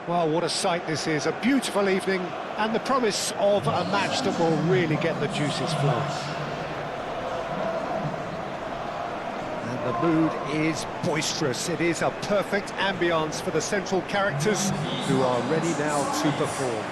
Well, what a sight this is. A beautiful evening and the promise of a match that will really get the juices flowing. And the mood is boisterous. It is a perfect ambience for the central characters who are ready now to perform.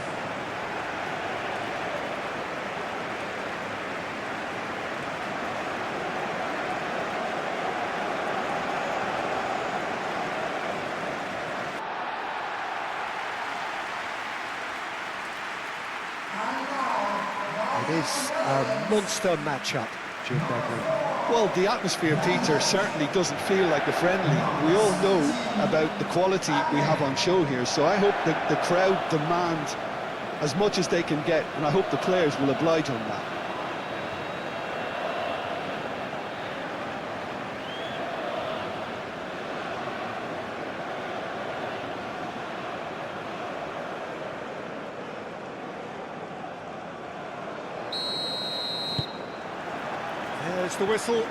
It is a monster matchup, Jim Begley. Well, the atmosphere, Peter, certainly doesn't feel like a friendly. We all know about the quality we have on show here, so I hope that the crowd demand as much as they can get, and I hope the players will oblige on that. There's the whistle.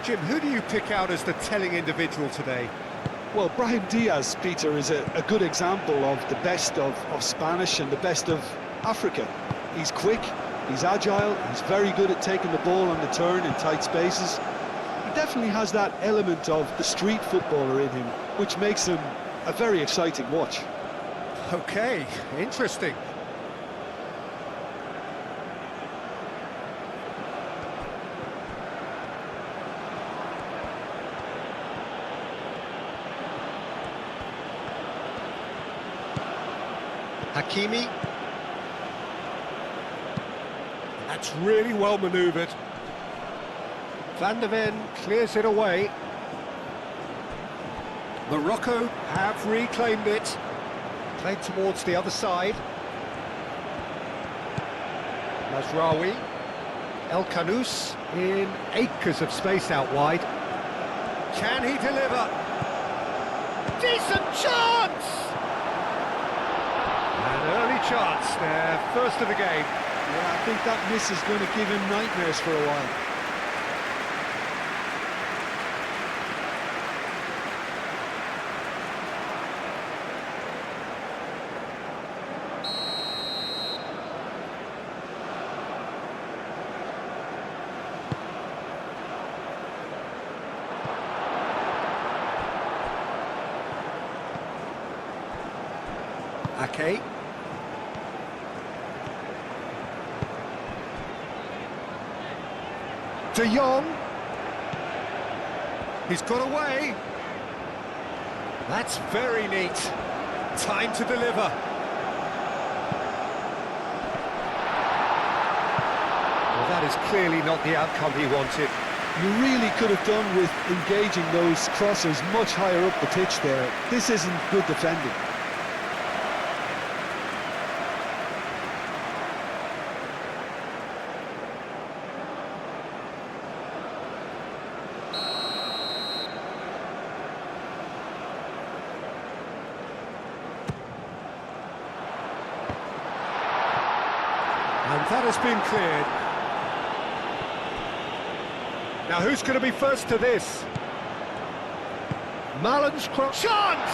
Jim, who do you pick out as the telling individual today? Well, Brahim Diaz, Peter, is a good example of the best of Spanish and the best of Africa. He's quick, he's agile, he's very good at taking the ball on the turn in tight spaces. He definitely has that element of the street footballer in him, which makes him a very exciting watch. Okay, interesting. Hakimi. That's really well manoeuvred. Van der Ven clears it away. Morocco have reclaimed it. Played towards the other side. Mazraoui. El Khanous in acres of space out wide. Can he deliver? Decent chance! An early chance there, first of the game. Yeah, I think that miss is going to give him nightmares for a while. Ake. De Jong. He's got away. That's very neat. Time to deliver. Well, that is clearly not the outcome he wanted. You really could have done with engaging those crossers much higher up the pitch there. This isn't good defending. And that has been cleared. Now who's going to be first to this? Malan's cross. Chance!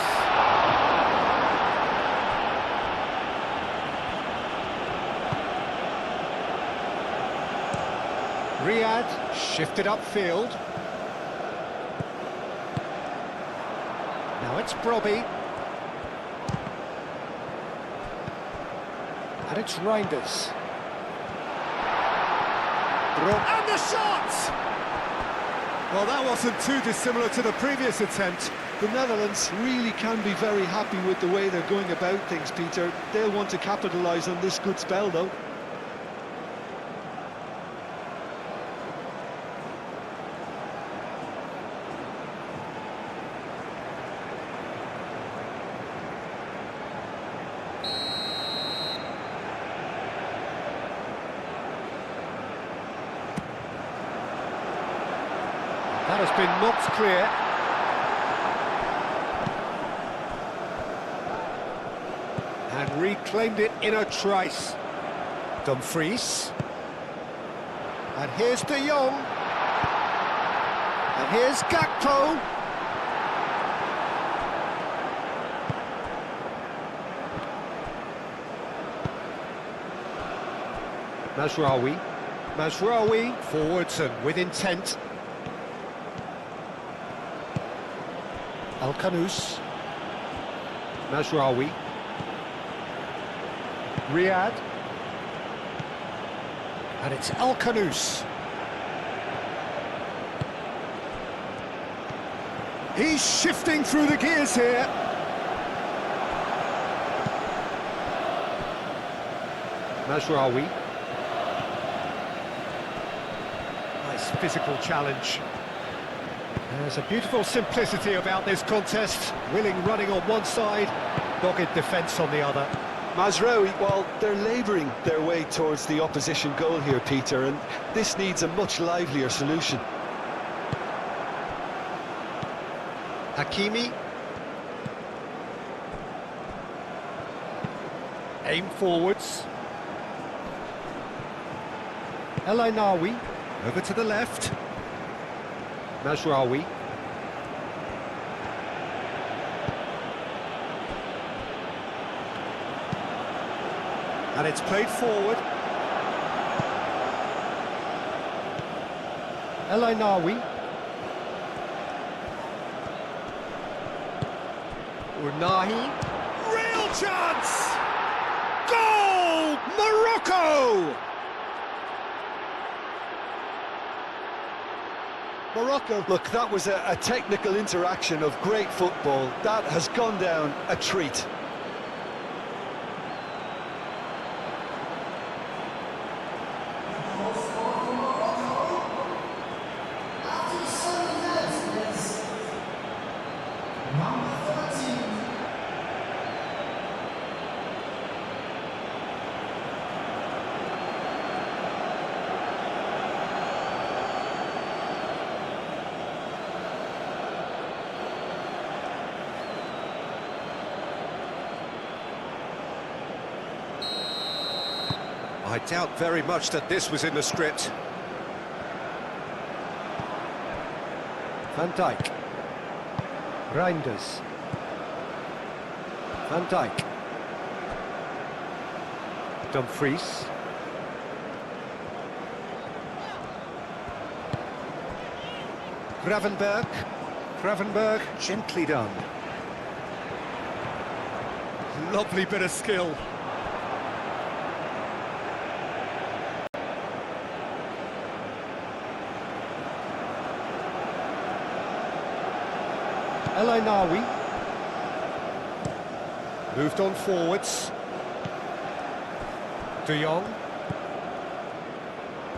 Riyad shifted upfield. Now it's Brobbey. And it's Reinders. And the shot! Well, that wasn't too dissimilar to the previous attempt. The Netherlands really can be very happy with the way they're going about things, Peter. They'll want to capitalise on this good spell, though. That has been knocked clear. And reclaimed it in a trice. Dumfries. And here's De Jong. And here's Gakpo. Mazraoui. Mazraoui, forwards and with intent. Al-Khanous. Mazraoui. Riyad. And it's Al-Khanous. He's shifting through the gears here. Mazraoui. Nice physical challenge. There's a beautiful simplicity about this contest. Willing running on one side, dogged defence on the other. Mazraoui, well, they're labouring their way towards the opposition goal here, Peter, and this needs a much livelier solution. Hakimi. Aim forwards. El Ainaoui, over to the left. Mazraoui. And it's played forward. El Ainaoui. Unahi. Real chance! Goal! Morocco! Morocco, look, that was a technical interaction of great football. That has gone down a treat. I doubt very much that this was in the script. Van Dijk. Reinders. Van Dijk. Dumfries. Gravenberg. Gravenberg, gently done. Lovely bit of skill. El Ainaoui. Moved on forwards. De Jong.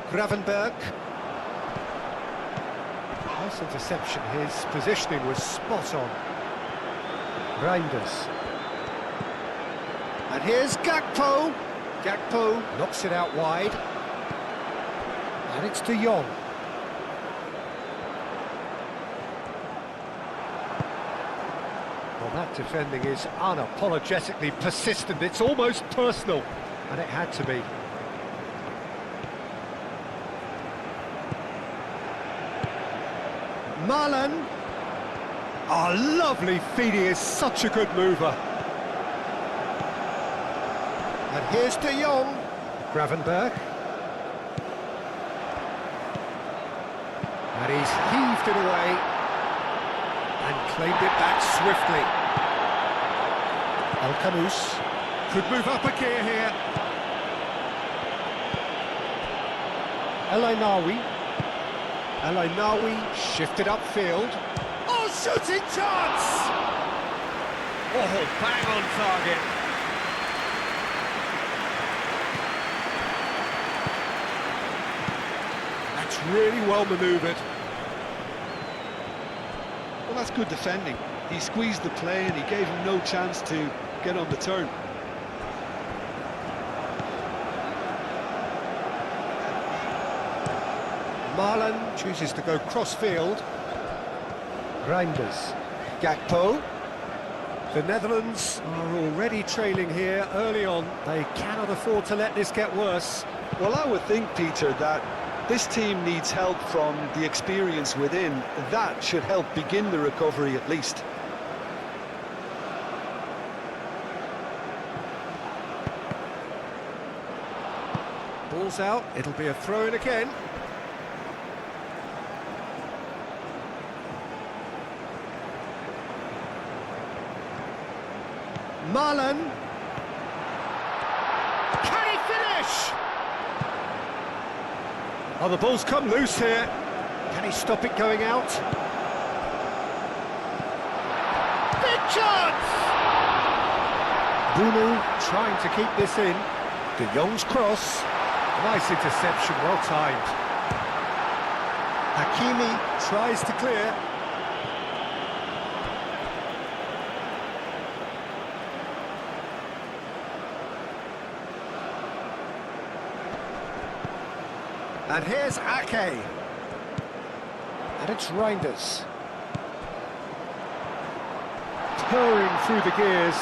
Gravenberg. Nice interception, his positioning was spot on. Reinders. And here's Gakpo. Gakpo knocks it out wide. And it's De Jong. Well, that defending is unapologetically persistent. It's almost personal, and it had to be. Marlon. Oh, lovely feed. He is such a good mover. And here's De Jong. Gravenberg. And he's heaved it away. And claimed it back swiftly. Al-Khanous could move up a gear here. El Ainaoui. El Ainaoui shifted upfield. Oh, shooting chance! Oh, bang on target. That's really well manoeuvred. Well, that's good defending. He squeezed the play and he gave him no chance to get on the turn. Marlon chooses to go cross-field. Reinders. Gakpo. The Netherlands are already trailing here early on. They cannot afford to let this get worse. Well, I would think, Peter, that this team needs help from the experience within. That should help begin the recovery at least. Ball's out, it'll be a throw-in again. Marlon. Can he finish? Oh, the ball's come loose here. Can he stop it going out? Big chance! Bruno trying to keep this in. De Jong's cross. Nice interception, well timed. Hakimi tries to clear. And here's Ake. And it's Reinders. Purring through the gears.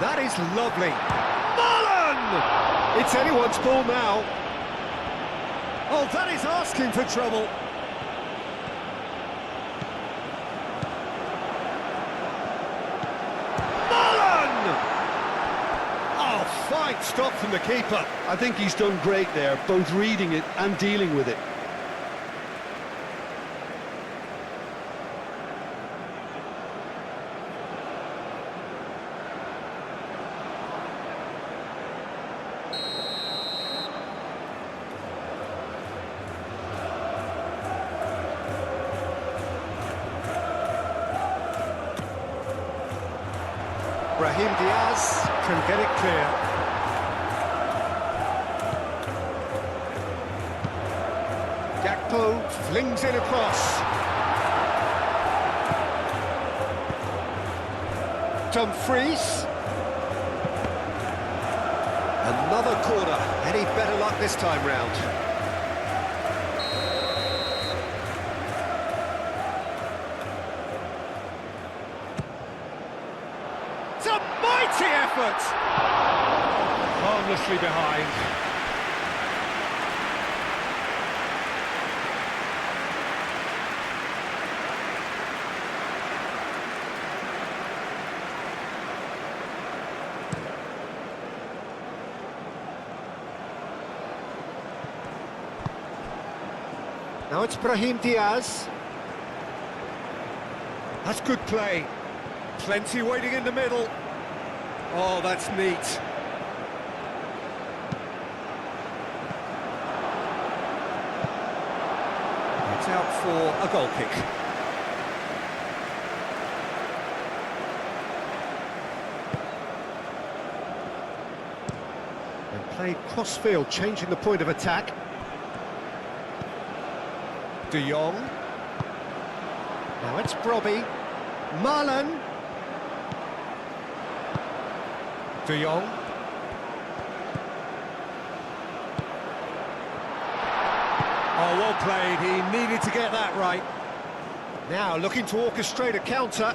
That is lovely. Marlon! It's anyone's ball now. Oh, that is asking for trouble. Fine stop from the keeper. I think he's done great there, both reading it and dealing with it. Brahim Diaz can get it clear. Gakpo flings it across. Dumfries. Another corner. Any better luck this time round? It's a mighty effort! Harmlessly behind. Now it's Brahim Diaz. That's good play. Plenty waiting in the middle. Oh, that's neat. It's out for a goal kick. And played cross-field, changing the point of attack. De Jong. Now it's Brobbey. Marlon. De Jong. Oh, well played. He needed to get that right. Now looking to orchestrate a counter.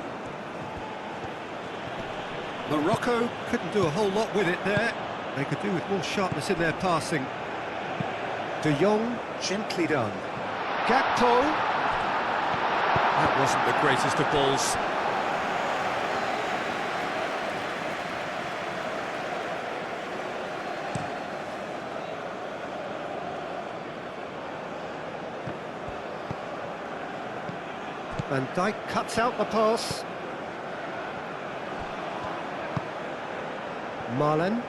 Morocco couldn't do a whole lot with it there. They could do with more sharpness in their passing. De Jong, gently done. Gakpo. That wasn't the greatest of balls. Van Dijk cuts out the pass. Marlon.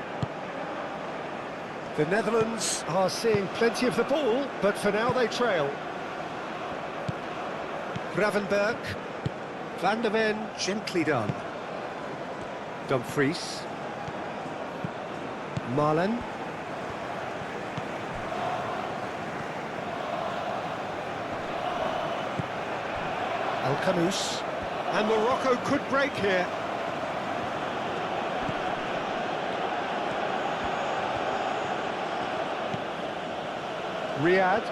The Netherlands are seeing plenty of the ball, but for now they trail. Gravenberg. Van der Ven, gently done. Dumfries. Marlon. El Khanous. And Morocco could break here. Riyad.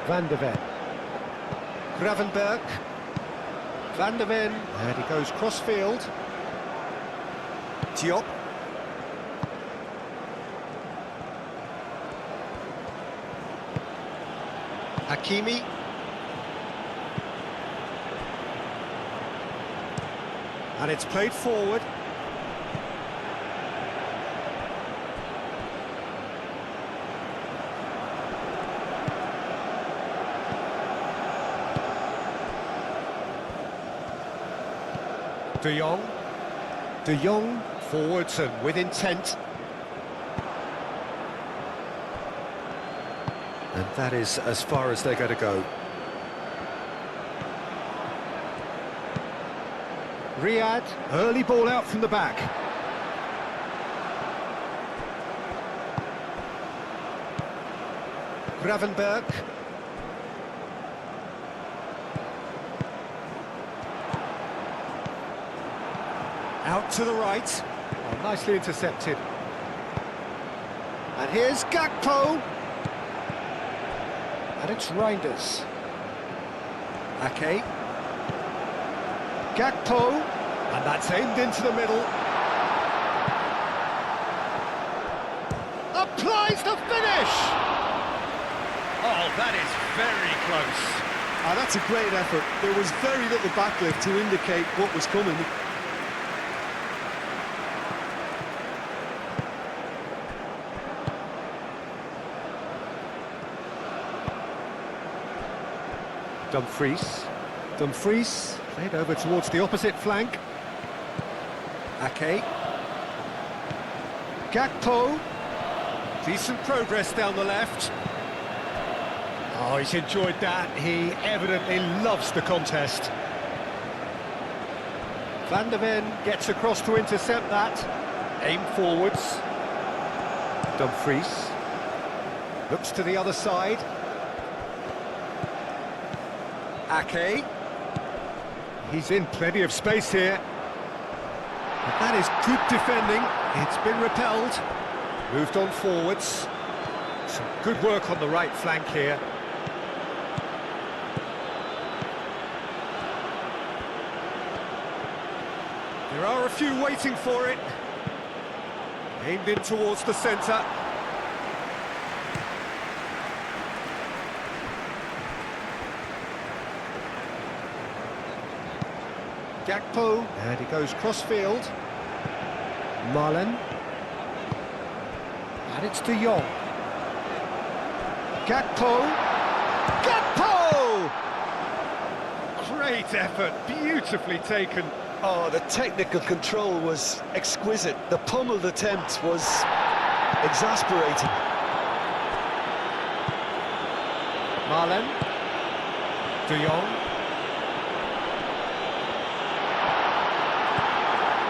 Van der Ven. Gravenberg. Van der Ven. And he goes cross-field. Diop. Hakimi. And it's played forward. De Jong. De Jong forwards and with intent. And that is as far as they're going to go. Riyad, early ball out from the back. Gravenberg. Out to the right. Oh, nicely intercepted. And here's Gakpo. And it's Reinders. Ake. Gakpo. And that's aimed into the middle. Applies the finish! Oh, that is very close. Ah, that's a great effort. There was very little backlift to indicate what was coming. Dumfries played over towards the opposite flank. Ake. Gakpo. Decent progress down the left. Oh, he's enjoyed that. He evidently loves the contest. Van der Ven gets across to intercept that. Aim forwards. Dumfries. Looks to the other side. Ake. He's in plenty of space here. But that is good defending. It's been repelled. Moved on forwards. Some good work on the right flank here. There are a few waiting for it. Aimed in towards the centre. Gakpo, and he goes cross-field. Marlen. And it's De Jong. Gakpo. Gakpo! Great effort, beautifully taken. Oh, the technical control was exquisite. The pummeled attempt was exasperating. Marlen. De Jong.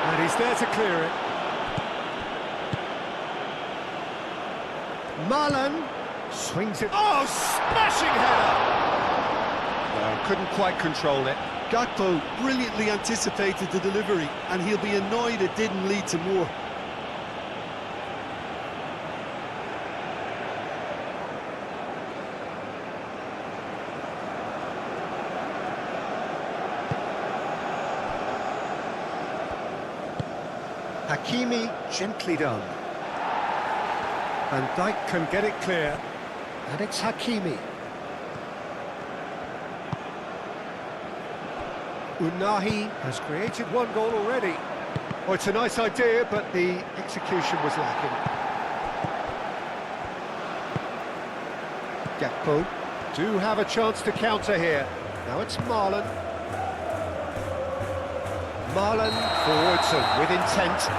And he's there to clear it. Marlen swings it. Oh, smashing header! No, couldn't quite control it. Gakpo brilliantly anticipated the delivery, and he'll be annoyed it didn't lead to more. Hakimi, gently done. Van Dijk can get it clear. And it's Hakimi. Unahi has created one goal already. Oh, it's a nice idea, but the execution was lacking. Gakpo do have a chance to counter here. Now it's Marlen. Marlen forwards and with intent.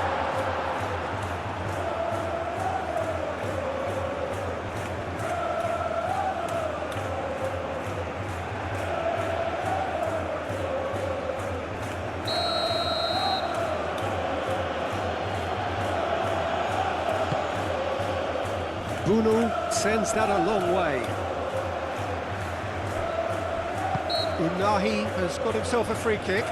Bruno sends that a long way. Unahi has got himself a free kick.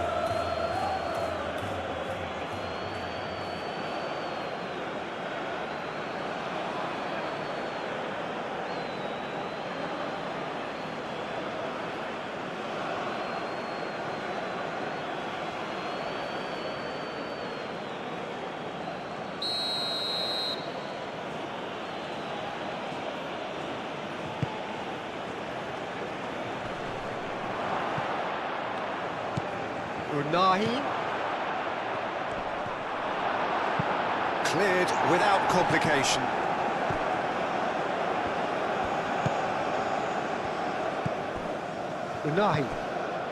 Nahi. Cleared without complication. Nahi.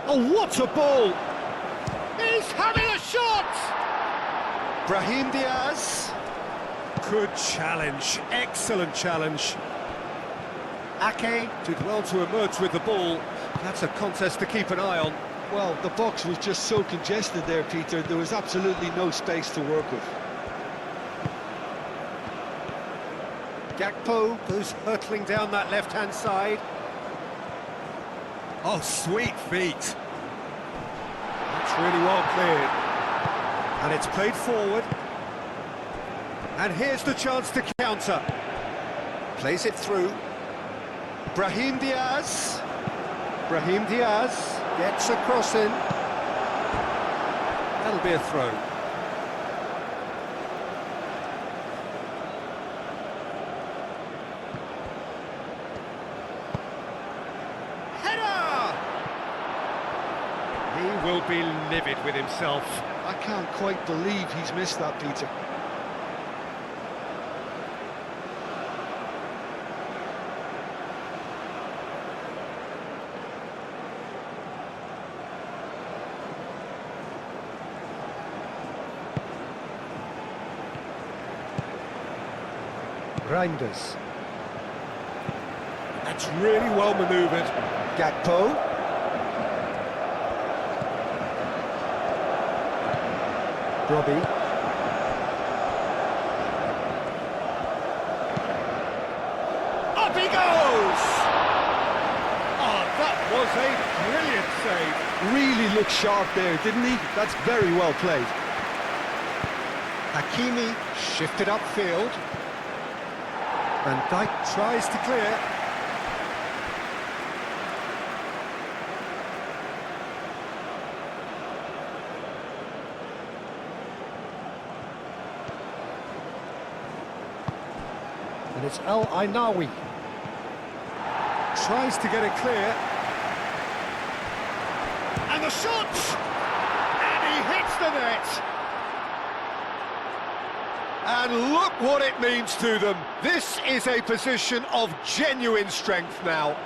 Oh, what a ball! He's having a shot! Brahim Diaz. Good challenge, excellent challenge. Ake did well to emerge with the ball. That's a contest to keep an eye on. Well, the box was just so congested there, Peter. There was absolutely no space to work with. Gakpo goes hurtling down that left-hand side. Oh, sweet feet. That's really well cleared. And it's played forward. And here's the chance to counter. Plays it through. Brahim Diaz. Brahim Diaz gets a cross in. That'll be a throw. Header! He will be livid with himself. I can't quite believe he's missed that, Peter. Reinders. That's really well manoeuvred. Gakpo. Robbie. Up he goes! Oh, that was a brilliant save. Really looked sharp there, didn't he? That's very well played. Hakimi shifted upfield. Van Dijk tries to clear. And it's El Ainawi. Tries to get it clear. And the shot! And he hits the net! And look what it means to them. This is a position of genuine strength now.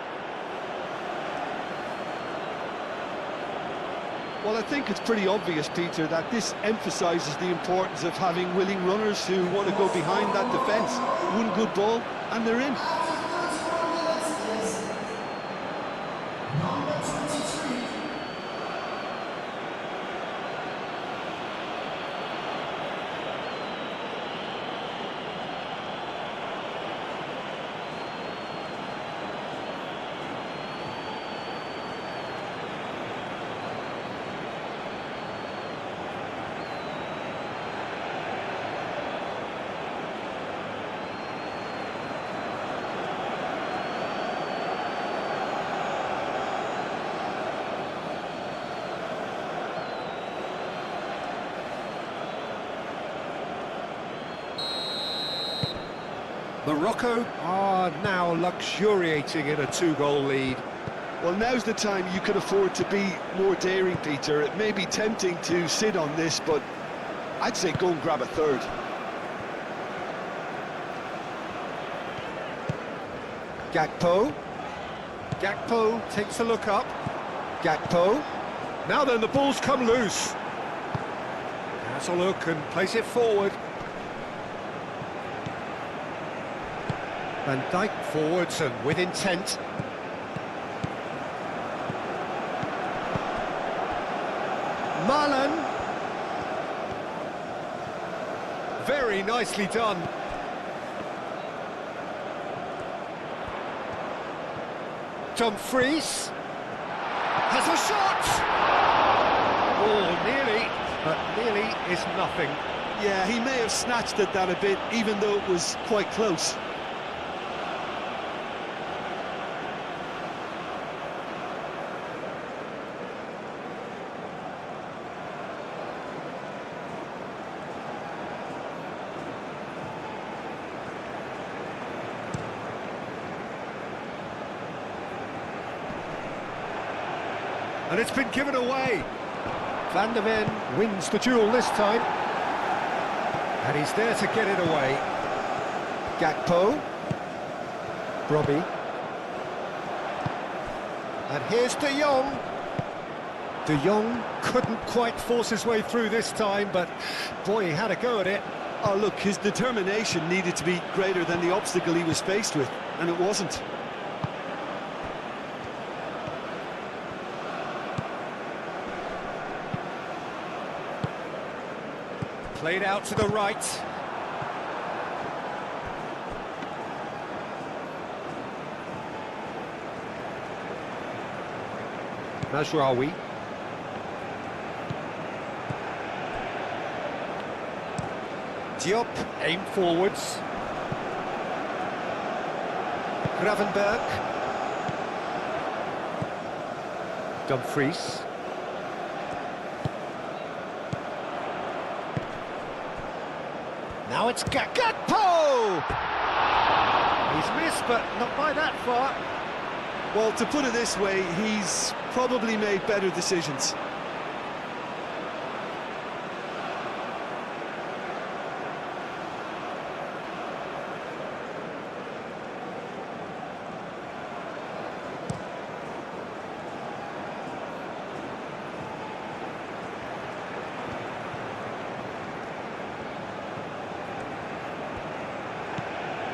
Well, I think it's pretty obvious, Peter, that this emphasises the importance of having willing runners who want to go behind that defence. One good ball, and they're in. Morocco are now luxuriating in a two-goal lead. Well, now's the time you can afford to be more daring, Peter. It may be tempting to sit on this, but I'd say go and grab a third. Gakpo. Gakpo takes a look up. Gakpo. Now then, the ball's come loose. Has a look and plays it forward. Van Dijk forwards and with intent. Marlon. Very nicely done. Dumfries has a shot! Oh, nearly, but nearly is nothing. Yeah, he may have snatched at that a bit, even though it was quite close. And it's been given away. Van der Ven wins the duel this time. And he's there to get it away. Gakpo. Robbie. And here's De Jong. De Jong couldn't quite force his way through this time, but boy, he had a go at it. Oh, look, his determination needed to be greater than the obstacle he was faced with, and it wasn't. Played out to the right. Mazraoui. Diop, aim forwards. Gravenberg. Dumfries. Now it's Gakpo! He's missed, but not by that far. Well, to put it this way, he's probably made better decisions.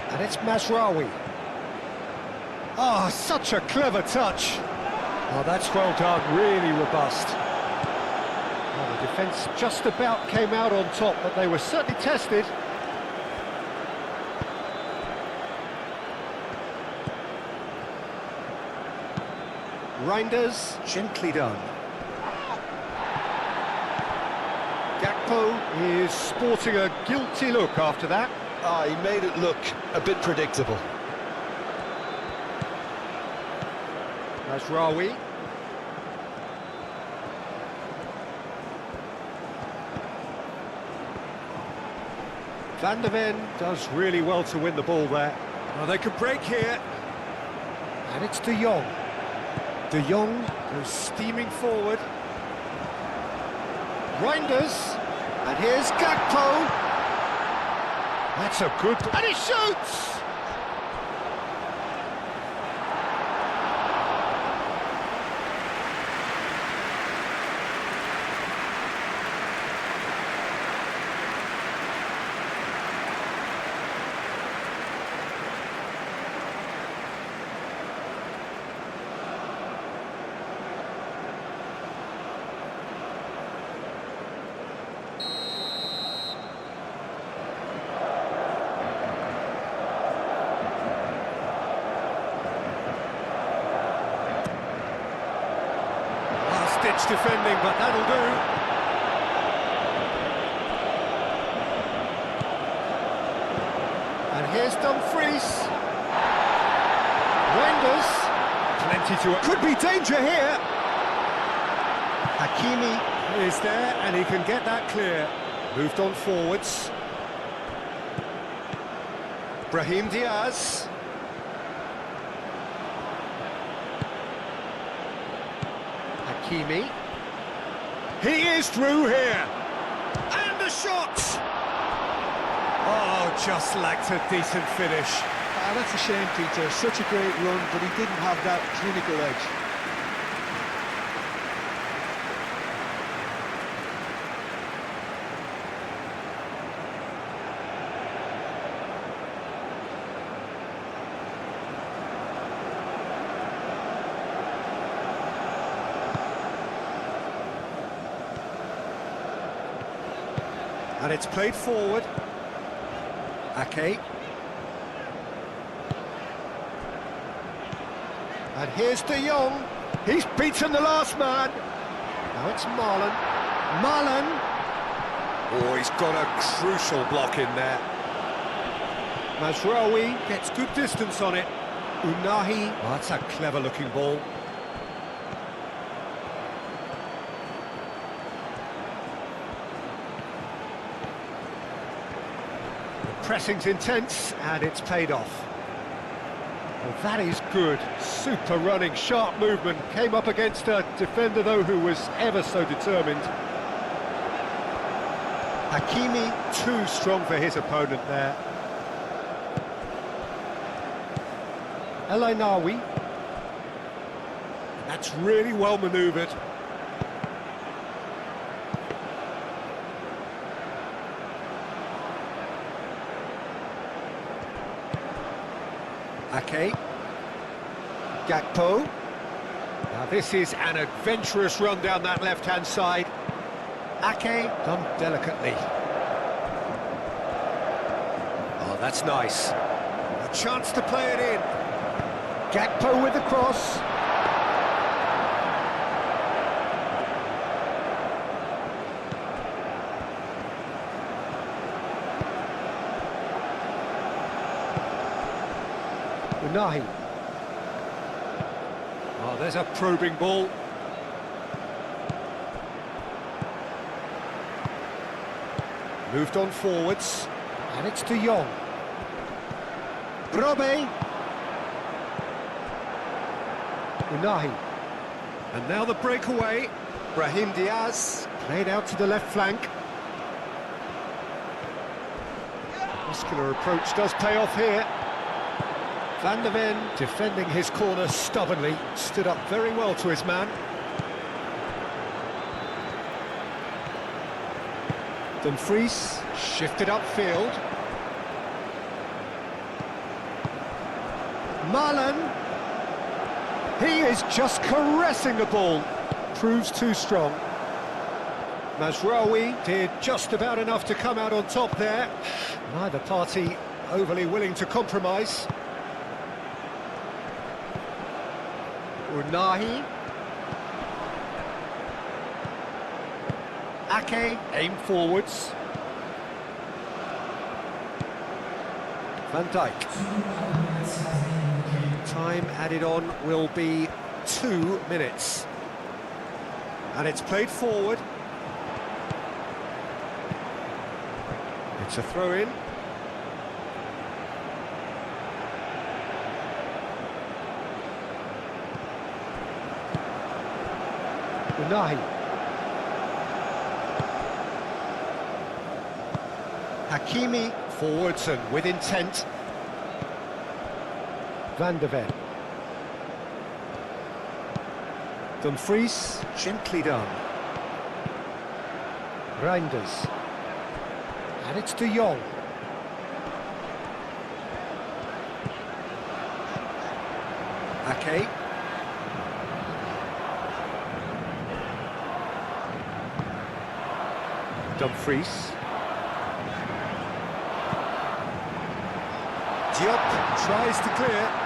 And it's Mazraoui. Oh, such a clever touch. Oh, that's well done, really robust. Well, the defence just about came out on top, but they were certainly tested. Reinders, gently done. Gakpo is sporting a guilty look after that. Ah, he made it look a bit predictable. Mazraoui. Van der Ven does really well to win the ball there. Well, they could break here. And it's De Jong. De Jong goes steaming forward. Reinders. And here's Gakpo. That's a good... And he shoots! Ditch defending, but that'll do. And here's Dumfries. Reinders. Plenty to... Could be danger here. Hakimi is there, and he can get that clear. Moved on forwards. Brahim Diaz. Hakimi. He is through here. And the shot! Oh, just lacked a decent finish. Ah, that's a shame, Peter. Such a great run, but he didn't have that clinical edge. And it's played forward. Ake. And here's De Jong. He's beaten the last man. Now it's Marlon. Marlon. Oh, he's got a crucial block in there. Mazraoui gets good distance on it. Unahi. Oh, that's a clever-looking ball. Pressing's intense, and it's paid off. Well, that is good. Super running, sharp movement. Came up against a defender, though, who was ever so determined. Hakimi too strong for his opponent there. El Ainawi. That's really well manoeuvred. Ake. Gakpo. Now this is an adventurous run down that left-hand side. Ake done delicately. Oh, that's nice. A chance to play it in. Gakpo with the cross. Unahi. Oh, there's a probing ball. Moved on forwards, and it's De Jong. Brobbey. Unahi. And now the breakaway. Brahim Diaz played out to the left flank. Muscular approach does pay off here. Van der Ven defending his corner stubbornly, stood up very well to his man. Dumfries shifted upfield. Marlon. He is just caressing the ball. Proves too strong. Mazraoui did just about enough to come out on top there. Neither party overly willing to compromise. Unahi. Ake, aim forwards. Van Dijk. Time added on will be 2 minutes. And it's played forward. It's a throw-in. Unahi. Hakimi forwards and with intent. Van der Ven. Dumfries, gently done. Reinders. And it's De Jong. Ake. Dumfries. Diop tries to clear.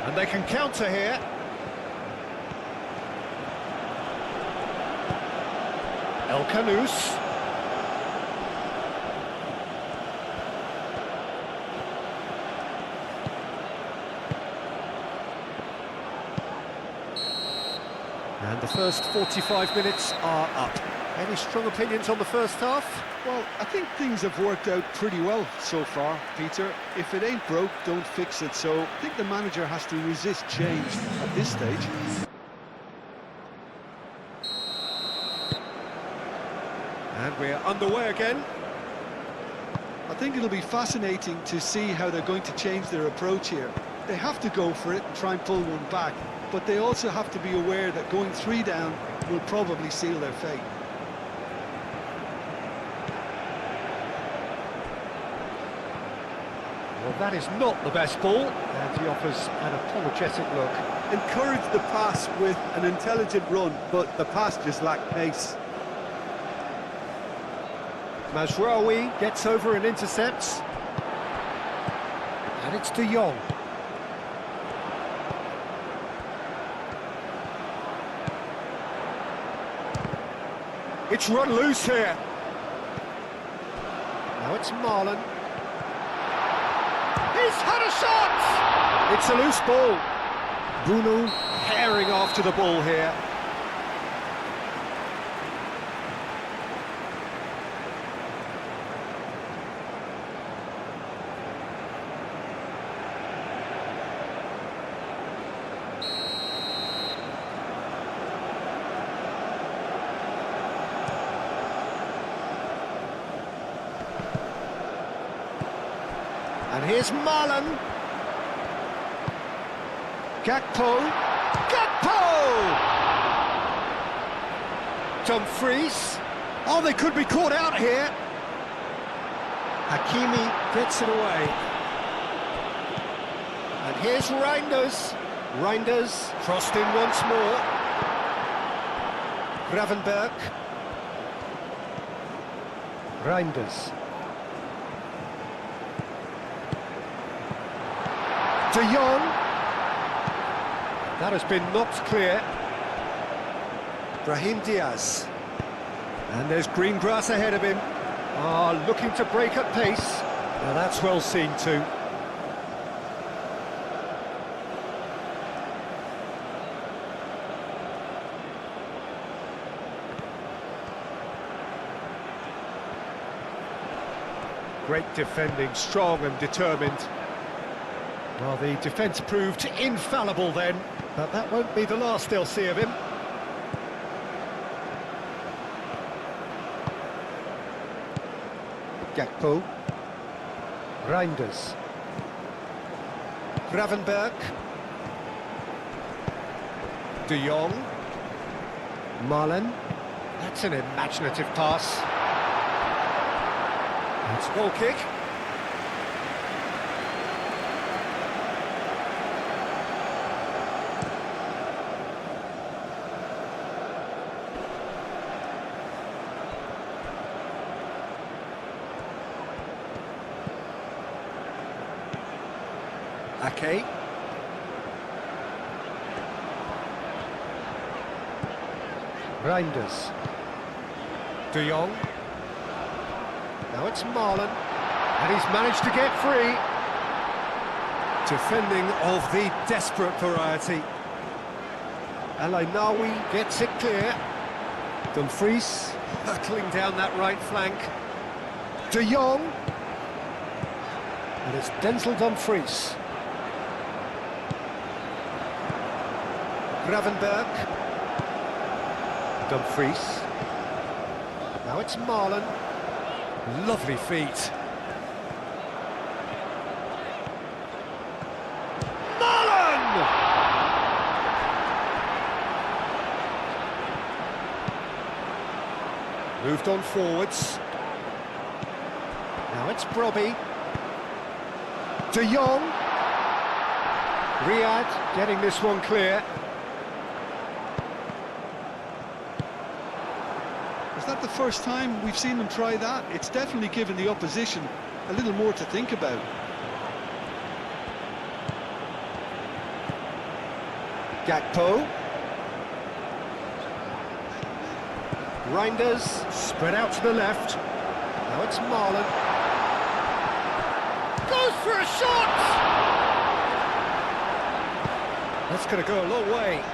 And they can counter here. El Kanous. And the first 45 minutes are up. Any strong opinions on the first half? Well, I think things have worked out pretty well so far, Peter. If it ain't broke, don't fix it. So I think the manager has to resist change at this stage. And we're underway again. I think it'll be fascinating to see how they're going to change their approach here. They have to go for it and try and pull one back, but they also have to be aware that going 3 down will probably seal their fate. Well, that is not the best ball, and he offers an apologetic look. Encourage the pass with an intelligent run, but the pass just lacked pace. Mazraoui gets over and intercepts. And it's De Jong. It's run loose here. Now it's Marlon. He's had a shot! It's a loose ball. Bruno herring after the ball here. And here's Marlon. Gakpo. Gakpo! Dumfries. Oh, they could be caught out here. Hakimi gets it away. And here's Reinders. Reinders crossed in once more. Gravenberg. Reinders. De Jong. That has been knocked clear. Brahim Diaz. And there's green grass ahead of him. Ah, looking to break at pace. Now that's well seen too. Great defending, strong and determined. Well, the defence proved infallible then, but that won't be the last they'll see of him. Gakpo. Reinders. Gravenberg. De Jong. Marlon. That's an imaginative pass. It's goal kick. Ake. Reinders. De Jong. Now it's Marlon, and he's managed to get free. Defending of the desperate variety. El Ainaoui gets it clear. Dumfries hurtling down that right flank. De Jong. And it's Denzel Dumfries. Gravenberg. Dumfries. Now it's Marlon. Lovely feet. Marlon! Moved on forwards. Now it's Brobby. De Jong. Riyad getting this one clear. Is that the first time we've seen them try that? It's definitely given the opposition a little more to think about. Gakpo. Reinders spread out to the left. Now it's Marlon. Goes for a shot! That's going to go a long way.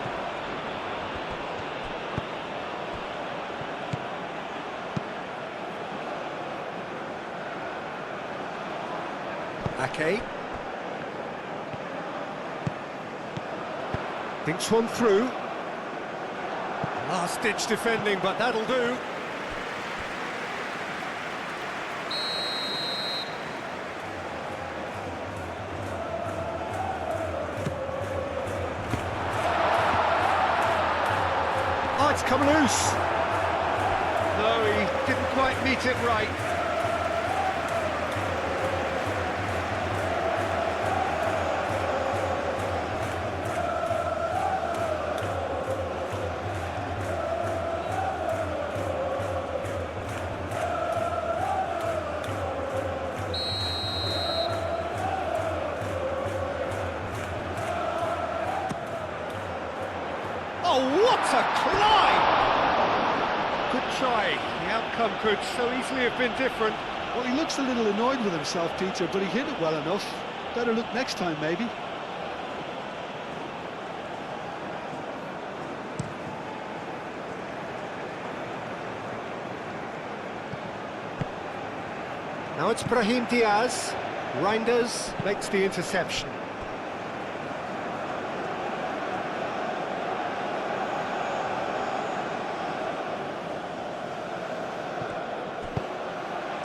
Ake. Thinks one through. Last-ditch defending, but that'll do. Oh, it's come loose. No, he didn't quite meet it right. Oh, what a climb! Good try. The outcome could so easily have been different. Well, he looks a little annoyed with himself, Peter, but he hit it well enough. Better look next time, maybe. Now it's Brahim Diaz. Reinders makes the interception.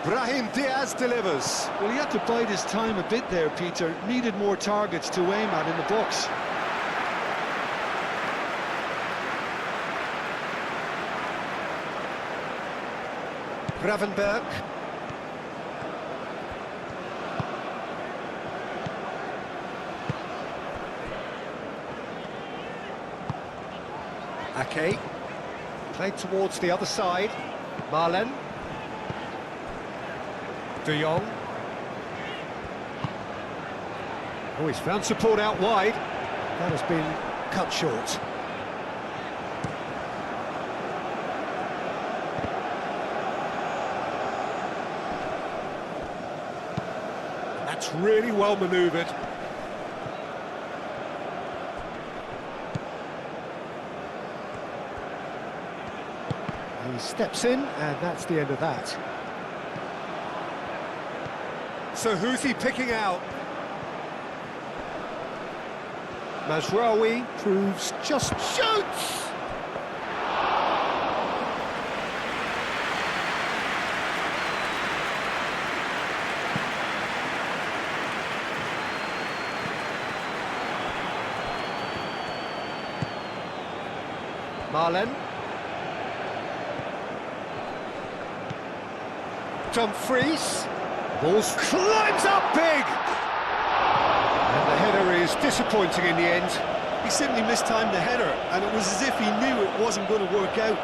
Brahim Diaz delivers. Well, he had to bide his time a bit there, Peter. Needed more targets to aim at in the box. Gravenberg. Ake. Played towards the other side. Marlen. De Jong. Oh, he's found support out wide. That has been cut short. That's really well manoeuvred. He steps in, and that's the end of that. So who's he picking out? Mazraoui proves just shoots! Marlen. Dumfries. Balls climbs up big! And the header is disappointing in the end. He simply mistimed the header, and it was as if he knew it wasn't going to work out.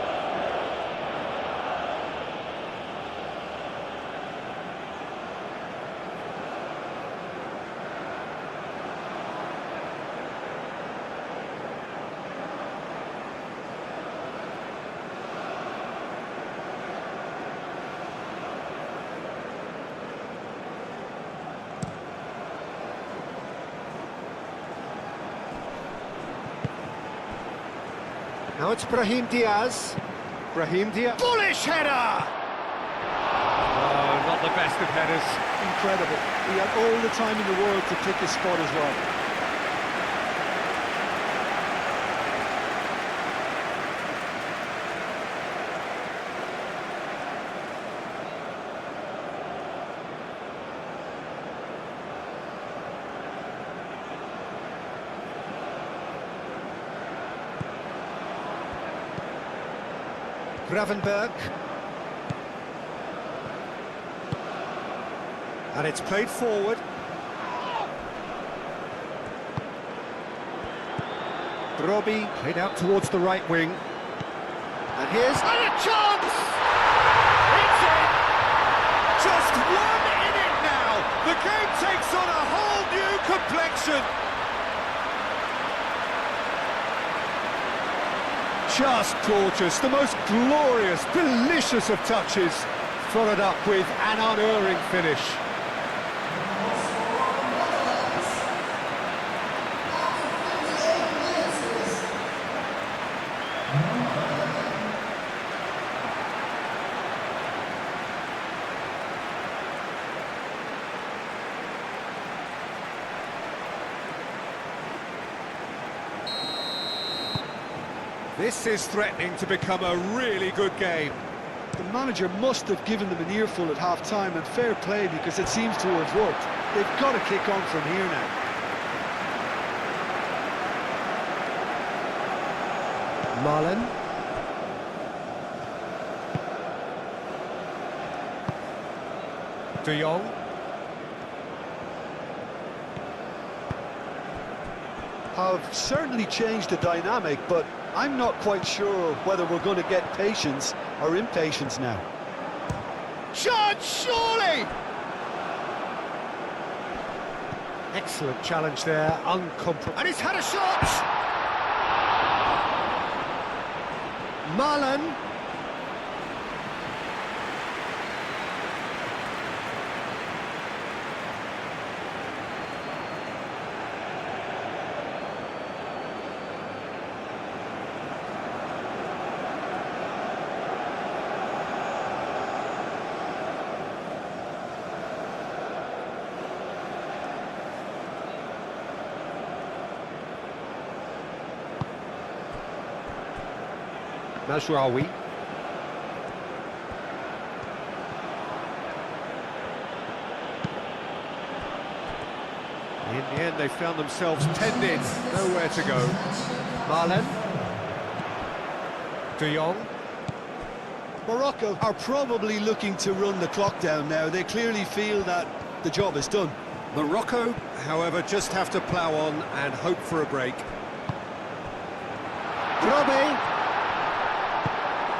Now it's Brahim Diaz. Brahim Diaz. Bullish header! Oh, not the best of headers. Incredible. He had all the time in the world to pick his spot as well. Gravenberg. And it's played forward. Brobbey played out towards the right wing. And here's a chance! It's in! Just 1 in it now! The game takes on a whole new complexion! Just gorgeous, the most glorious, delicious of touches, followed up with an unerring finish. This is threatening to become a really good game. The manager must have given them an earful at half-time, and fair play, because it seems to have worked. They've got to kick on from here now. Marlen. De Jong. Have certainly changed the dynamic, but I'm not quite sure whether we're going to get patience or impatience now. Chance, surely! Excellent challenge there, uncompromised. And he's had a shot! Marlen. Mazraoui. In the end, they found themselves penned in, nowhere to go. Marlen. De Jong. Morocco are probably looking to run the clock down now. They clearly feel that the job is done. Morocco, however, just have to plough on and hope for a break. Robbie.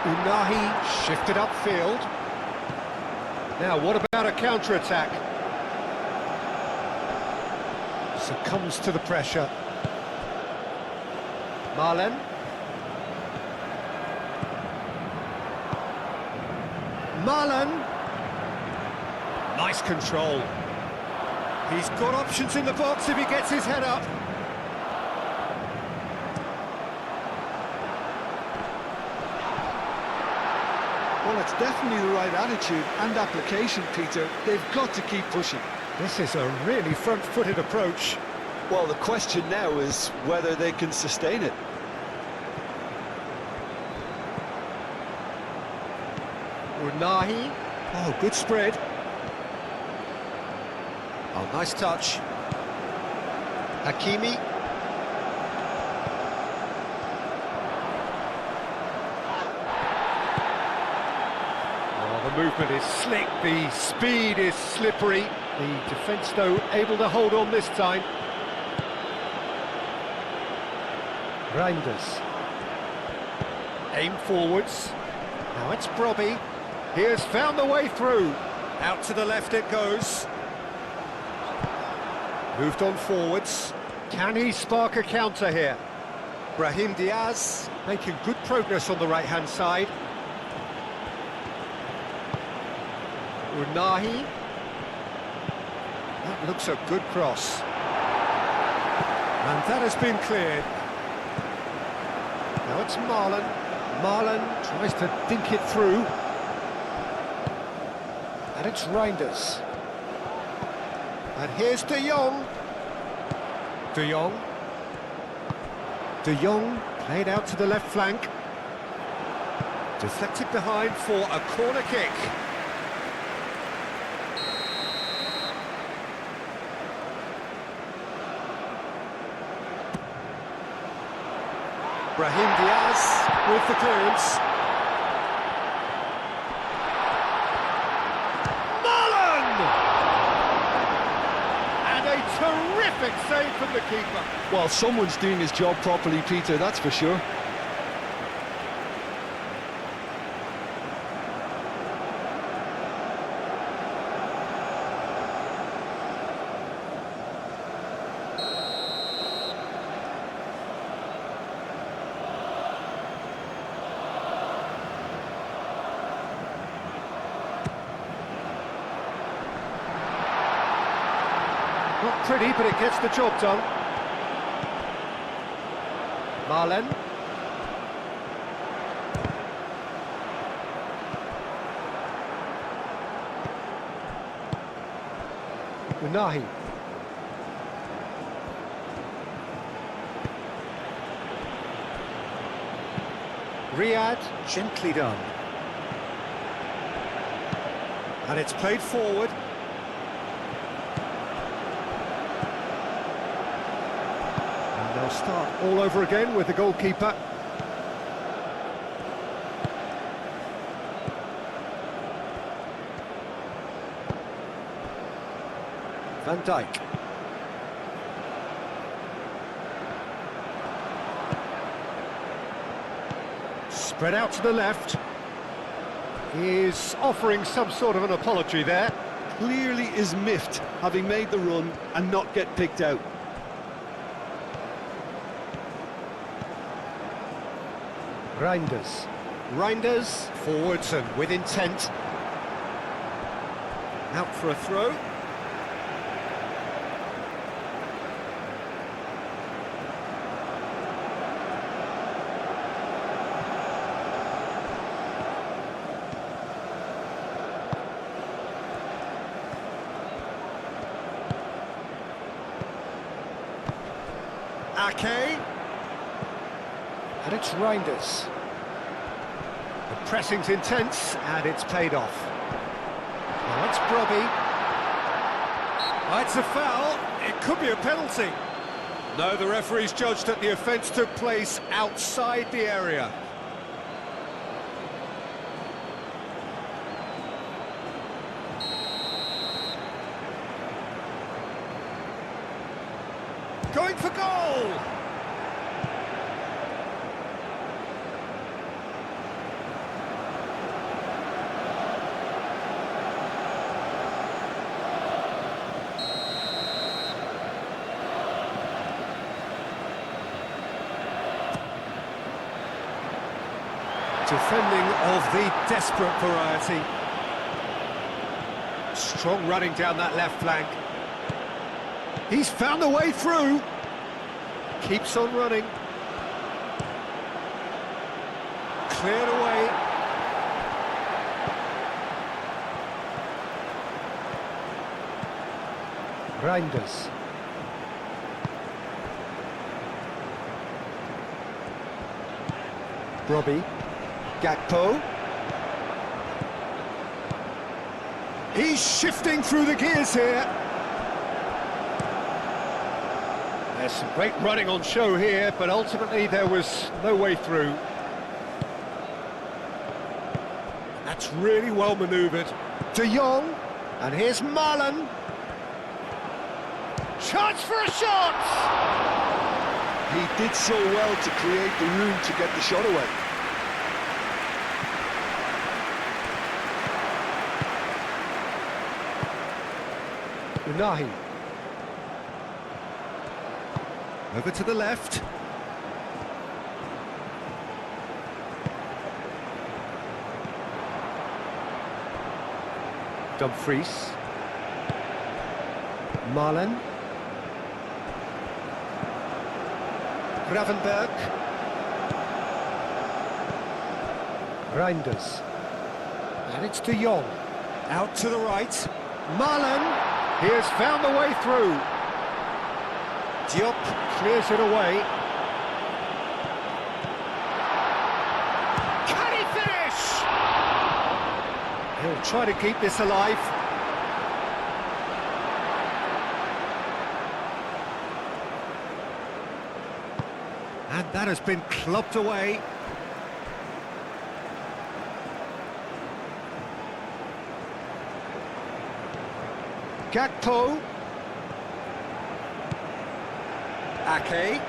Unahi shifted upfield. Now, what about a counter-attack? Succumbs to the pressure. Marlen. Marlen. Nice control. He's got options in the box if he gets his head up. Well, it's definitely the right attitude and application, Peter. They've got to keep pushing. This is a really front-footed approach. Well, the question now is whether they can sustain it. Unahi. Oh, good spread. Oh, nice touch. Hakimi. Oh, the movement is slick, the speed is slippery. The defence, though, able to hold on this time. Reinders. Aim forwards. Now it's Brobbey. He has found the way through. Out to the left it goes. Moved on forwards. Can he spark a counter here? Brahim Diaz making good progress on the right-hand side. Unahi. That looks a good cross. And that has been cleared. Now it's Marlen. Marlen tries to dink it through. And it's Reinders. And here's De Jong. De Jong. De Jong played out to the left flank. Deflected behind for a corner kick. Brahim Diaz with the clearance. Terrific save from the keeper. Well, someone's doing his job properly, Peter, that's for sure. Not pretty, but it gets the job done. Marlen. Unahi. Riyad, gently done. And it's played forward. They'll start all over again with the goalkeeper. Van Dijk. Spread out to the left. He is offering some sort of an apology there. Clearly is miffed, having made the run and not get picked out. Reinders. Reinders, forwards and with intent. Out for a throw. Ake. And it's Reinders. The pressing's intense, and it's paid off. Now it's Brobbey. It's a foul. It could be a penalty. No, the referee's judged that the offence took place outside the area. Going for goal! Defending of the desperate variety. Strong running down that left flank. He's found a way through. Keeps on running. Cleared away. Reinders. Robbie. Gakpo. He's shifting through the gears here. There's some great running on show here, but ultimately there was no way through. That's really well manoeuvred. De Jong, and here's Marlon. Chance for a shot! He did so well to create the room to get the shot away. Unahi. Over to the left. Dumfries. Marlon. Gravenberg. Reinders. And it's De Jong. Out to the right. Marlon. He has found a way through. Diop clears it away. Can he finish? He'll try to keep this alive. And that has been clubbed away. Gakpo. Ake.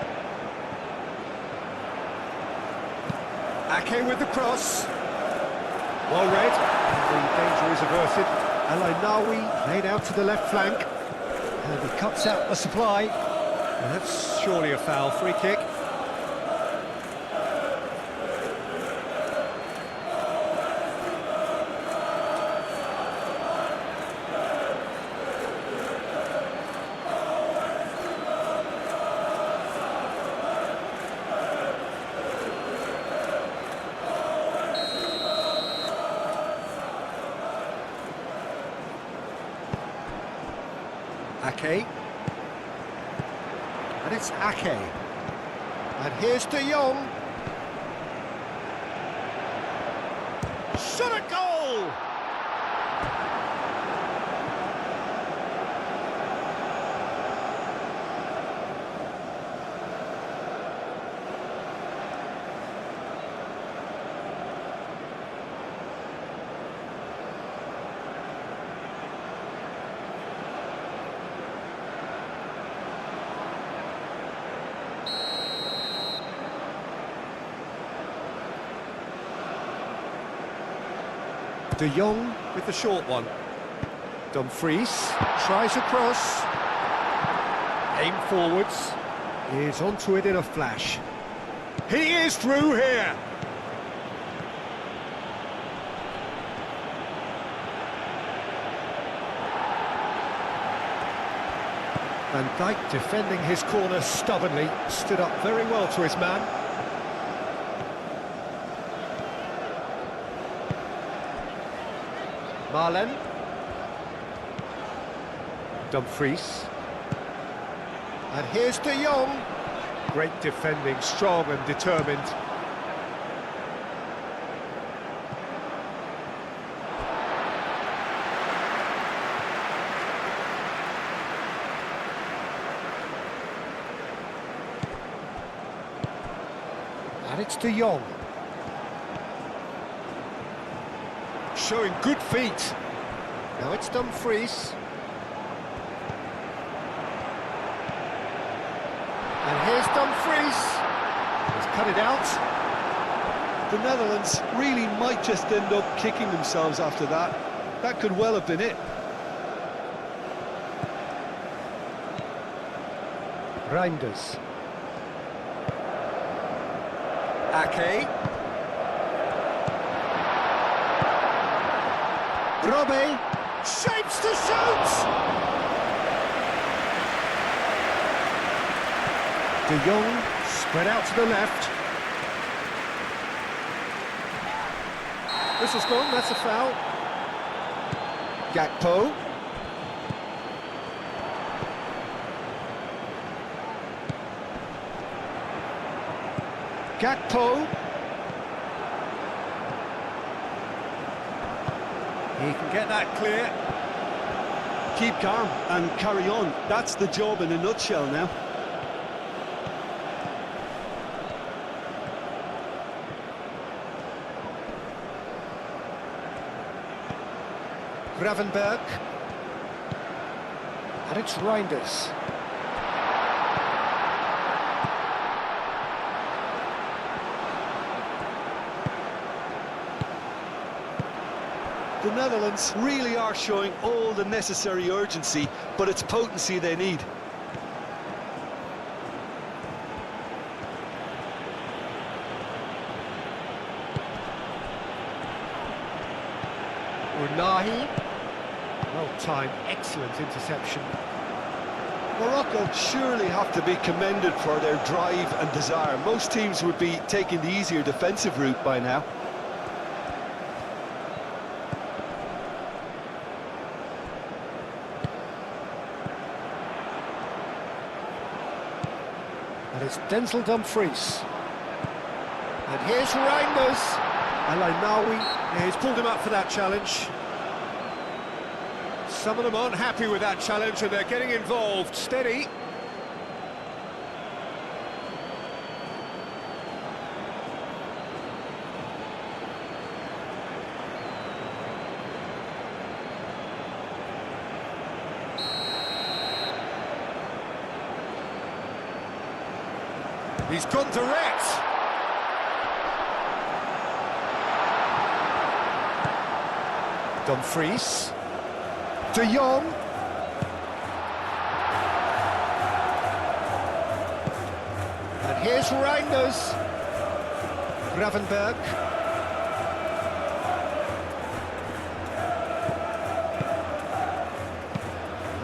Ake with the cross. Well read. The danger is averted. El-Ainaoui laid out to the left flank. And he cuts out the supply. And that's surely a foul. Free kick. Ake. And it's Ake. And here's De Jong. Shot a goal! De Jong with the short one. Dumfries tries a cross. Aim forwards. Is onto it in a flash. He is through here. Van Dijk defending his corner stubbornly. Stood up very well to his man. Marlon. Dumfries. And here's De Jong. Great defending, strong and determined. And it's De Jong. Showing good feet. Now it's Dumfries. And here's Dumfries. He's cut it out. The Netherlands really might just end up kicking themselves after that. That could well have been it. Reinders. Ake. Robbie. Shapes to shoot! De Jong spread out to the left. This is gone, that's a foul. Gakpo. Gakpo. He can get that clear. Keep calm and carry on. That's the job in a nutshell now. Gravenberg. And it's Reinders. The Netherlands really are showing all the necessary urgency, but it's potency they need. Unahi. Well timed, excellent interception. Morocco surely have to be commended for their drive and desire. Most teams would be taking the easier defensive route by now. And it's Denzel Dumfries. And here's Reinders. Alainawi, yeah, he's pulled him up for that challenge. Some of them aren't happy with that challenge and they're getting involved. Steady. He's gone direct. Dumfries. De Jong. And here's Reinders. Gravenberg.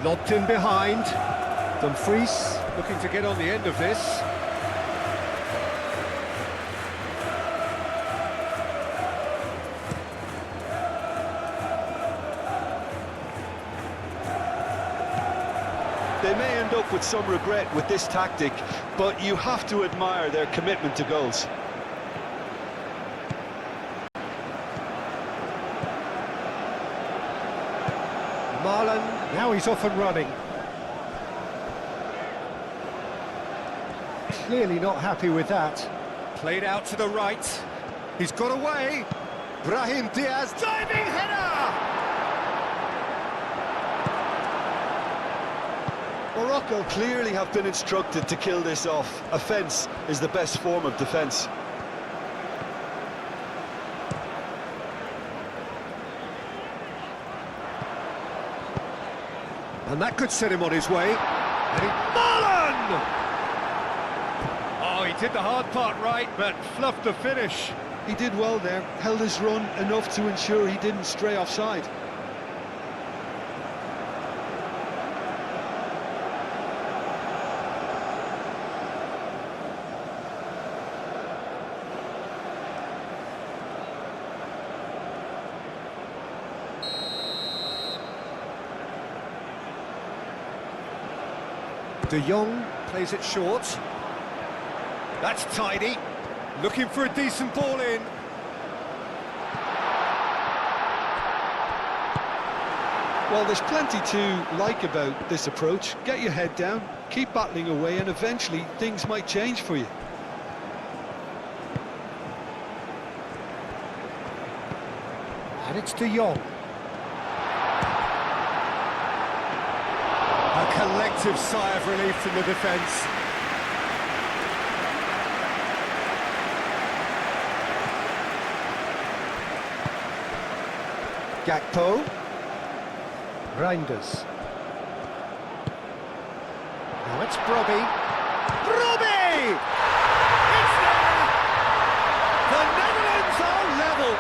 Lobbed in behind. Dumfries looking to get on the end of this. They may end up with some regret with this tactic, but you have to admire their commitment to goals. Marlon, now he's off and running. Clearly not happy with that. Played out to the right. He's got away. Brahim Diaz, diving header! Morocco clearly have been instructed to kill this off. Offence is the best form of defence. And that could set him on his way. Marlon! Oh, he did the hard part right, but fluffed the finish. He did well there, held his run enough to ensure he didn't stray offside. De Jong plays it short. That's tidy. Looking for a decent ball in. Well, there's plenty to like about this approach. Get your head down, keep battling away, and eventually things might change for you. it's De Jong. A collective sigh of relief from the defence. Gakpo. Reinders. Now it's Brobbey. Brobbey! It's there! The Netherlands are level!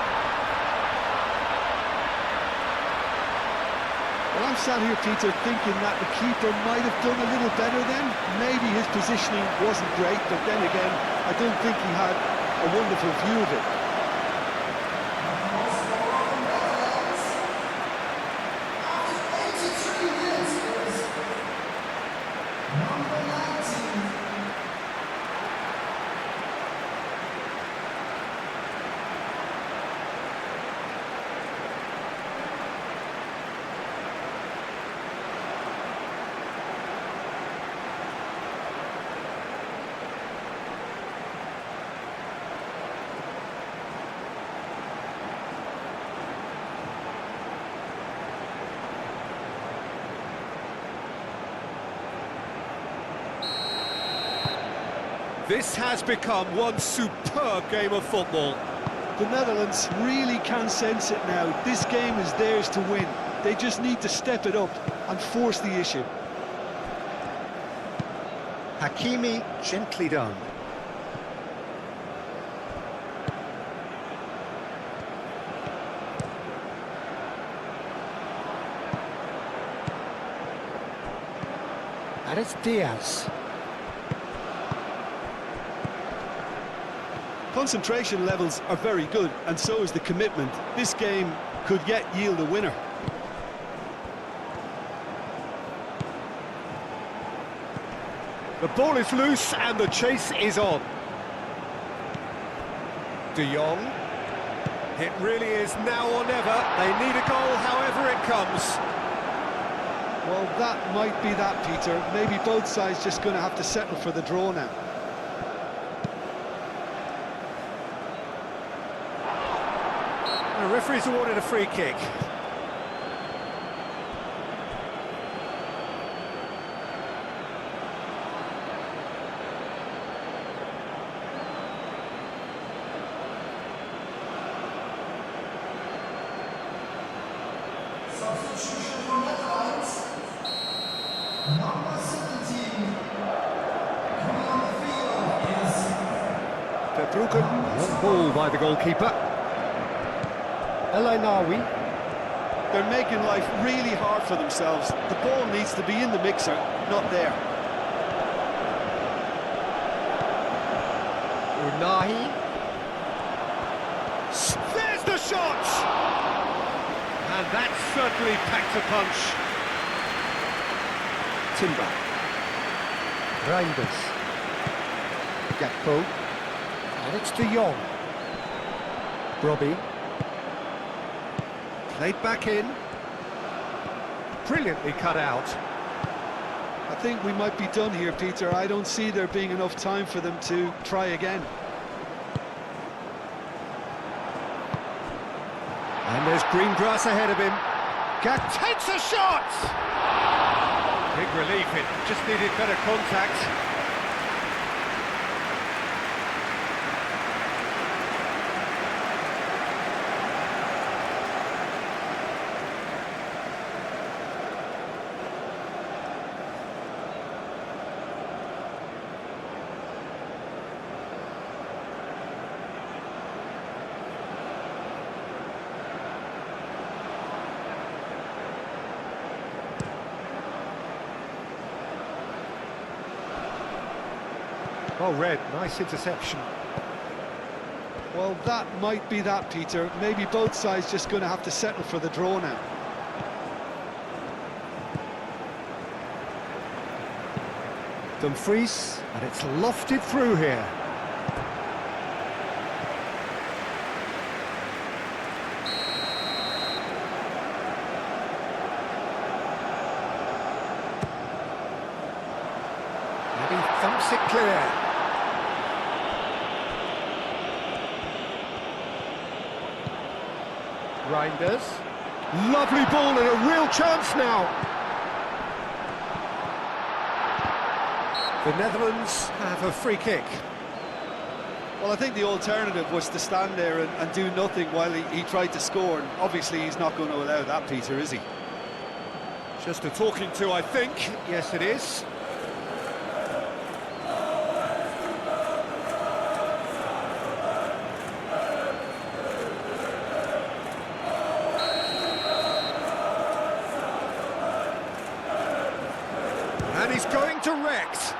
Well, I'm sat here, Peter, thinking that the keeper might have done a little better then. Maybe his positioning wasn't great, but then again, I don't think he had a wonderful view of it. This has become one superb game of football. The Netherlands really can sense it now. This game is theirs to win. They just need to step it up and force the issue. Hakimi, gently done. And it's Diaz. Concentration levels are very good, and so is the commitment. This game could yet yield a winner. The ball is loose and the chase is on. De Jong. It really is now or never. They need a goal however it comes. Well, that might be that, Peter. Maybe both sides just going to have to settle for the draw now. The referee's awarded a free kick. Substitution for Netherlands. Number 17. Coming on the field is Verbruggen. Long ball by the goalkeeper. Elainawi. They're making life really hard for themselves. The ball needs to be in the mixer, not there. Unahi. There's the shot! And that certainly packed a punch. Timber. Reinders. Gakpo. And it's De Jong. Brobbey. Played back in. Brilliantly cut out. I think we might be done here, Peter. I don't see there being enough time for them to try again. And there's green grass ahead of him. Gak takes a shot! Big relief, it just needed better contact. Oh, Red, nice interception. Well, that might be that, Peter. Maybe both sides just going to have to settle for the draw now. Dumfries, and it's lofted through here. And he thumps it clear. Reinders. Lovely ball and a real chance now. The Netherlands have a free kick. Well, I think the alternative was to stand there and do nothing while he tried to score, and obviously he's not going to allow that, Peter, is he? Just a talking to, I think. Yes, it is. And he's going direct.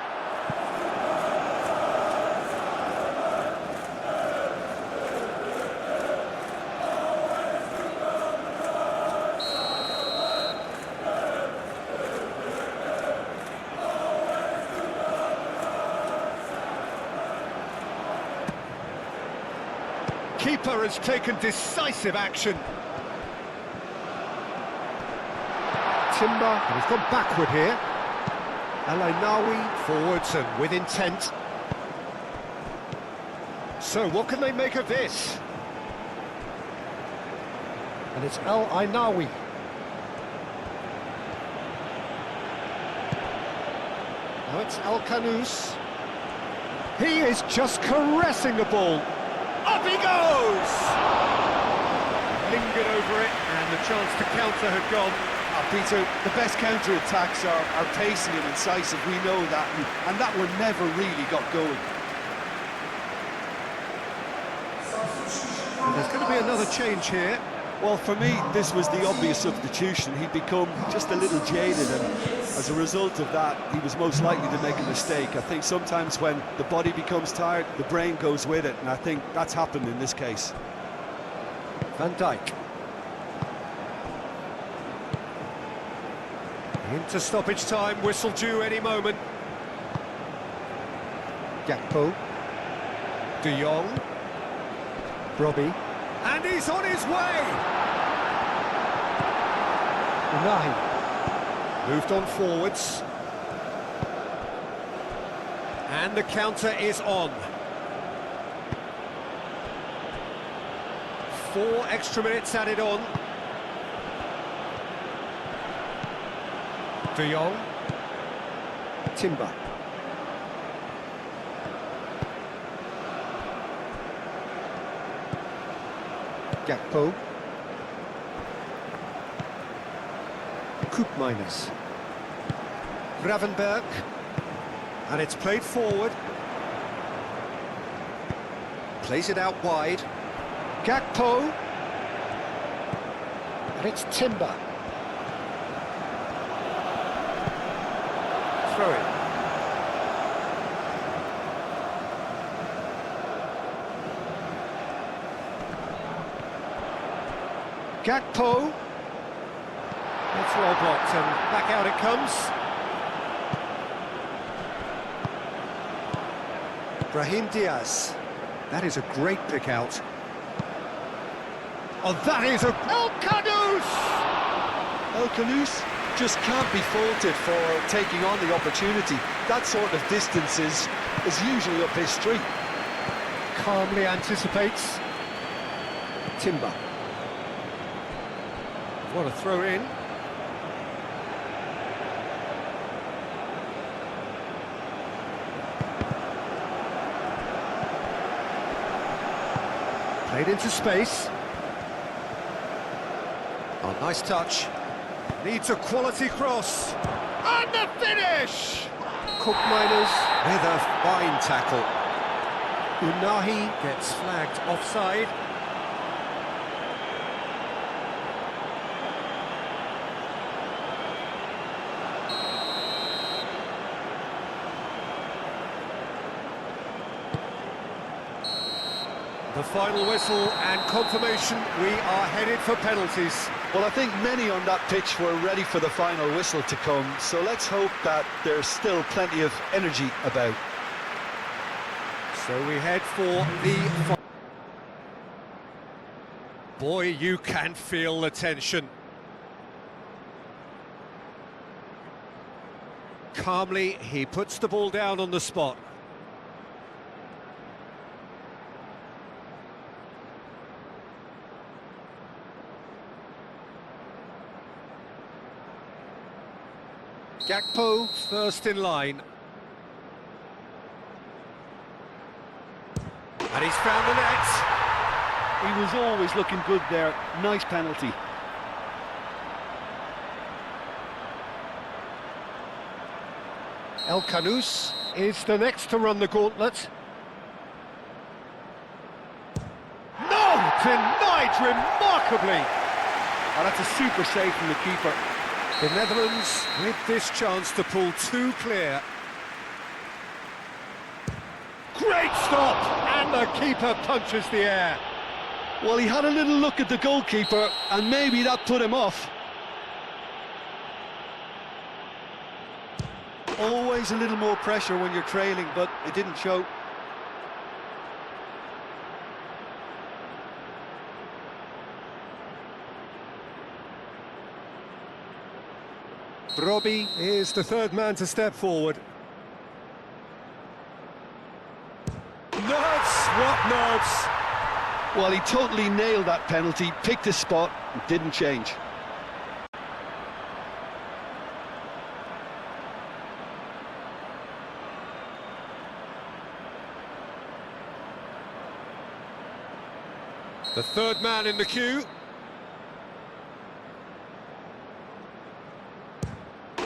Keeper has taken decisive action. Timber, and he's gone backward here. Al-Ainawi forwards and with intent. So what can they make of this? And it's Al-Ainawi. Now it's Al-Kanous. He is just caressing the ball. Up he goes! Lingered over it, and the chance to counter had gone. Peter, the best counter-attacks are pacey and incisive, we know that, and that one never really got going. And there's going to be another change here. Well, for me, this was the obvious substitution. He'd become just a little jaded, and as a result of that, he was most likely to make a mistake. I think sometimes when the body becomes tired, the brain goes with it, and I think that's happened in this case. Van Dijk. Into stoppage time, whistle due any moment. Gakpo. De Jong. Robbie. And he's on his way! Unahi. Moved on forwards. And the counter is on. 4 extra minutes added on. De Jong. Timber. Gakpo. Koopmeiners. Gravenberg. And it's played forward. Plays it out wide. Gakpo. And it's Timber. Throw it. Gakpo. That's well blocked, and back out it comes. Brahim Diaz. That is a great pick out. Oh, that is a... El-Kanous! El-Kanous just can't be faulted for taking on the opportunity. That sort of distance is usually up his street. Calmly anticipates. Timber. What a throw in. Played into space. Oh, nice touch. Needs a quality cross. And the finish! Koopmeiners with a fine tackle. Unahi gets flagged offside. The final whistle and confirmation, we are headed for penalties. Well, I think many on that pitch were ready for the final whistle to come, so let's hope that there's still plenty of energy about. So we head for the... Boy, you can feel the tension. Calmly, he puts the ball down on the spot. Gakpo first in line. And he's found the net. He was always looking good there. Nice penalty. El Kanous is the next to run the gauntlet. No! Denied remarkably! Oh, that's a super save from the keeper. The Netherlands with this chance to pull two clear. Great stop! And the keeper punches the air. Well, he had a little look at the goalkeeper, and maybe that put him off. Always a little more pressure when you're trailing, but it didn't show. Brobbey is the third man to step forward. Nerves, what nerves? Well, he totally nailed that penalty, picked his spot, and didn't change. The third man in the queue.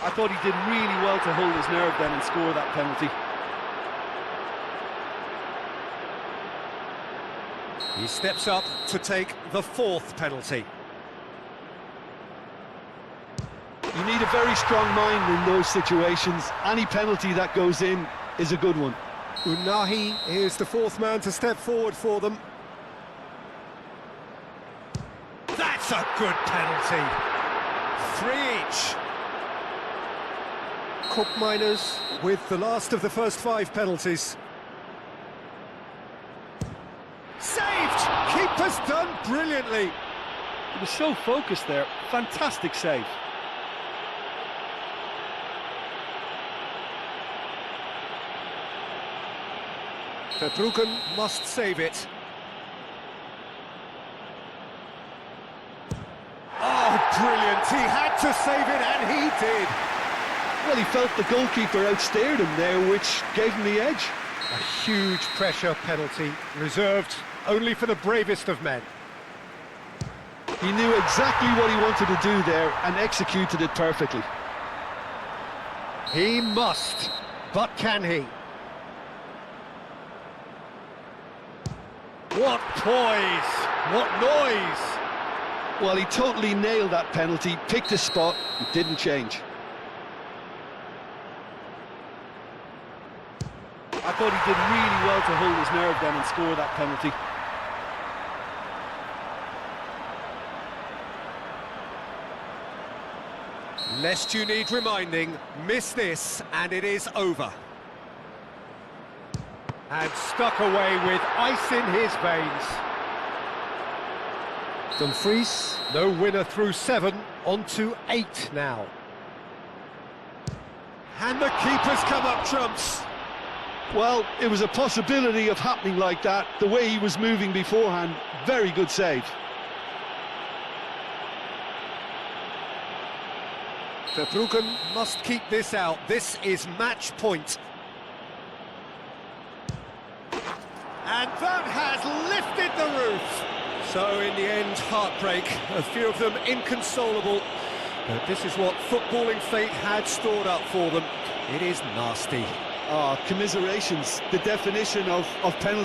I thought he did really well to hold his nerve then and score that penalty. He steps up to take the fourth penalty. You need a very strong mind in those situations. Any penalty that goes in is a good one. Unahi is the fourth man to step forward for them. That's a good penalty. 3 each. Cook Miners with the last of the first 5 penalties. Saved! Keeper's done brilliantly. He was so focused there. Fantastic save. Verbruggen must save it. Oh, brilliant! He had to save it, and he did. Well, he felt the goalkeeper outstared him there, which gave him the edge. A huge pressure penalty, reserved only for the bravest of men. He knew exactly what he wanted to do there and executed it perfectly. He must, but can he? What poise! What noise! Well, he totally nailed that penalty, picked his spot, and didn't change. I thought he did really well to hold his nerve then and score that penalty. Lest you need reminding, miss this and it is over. And stuck away with ice in his veins. Dumfries, no winner through 7, on to 8 now. And the keeper's come up trumps. Well, it was a possibility of happening like that. The way he was moving beforehand, very good save. Verbruggen must keep this out. This is match point. And that has lifted the roof. So in the end, heartbreak. A few of them inconsolable. But this is what footballing fate had stored up for them. It is nasty. Commiserations, the definition of penalty.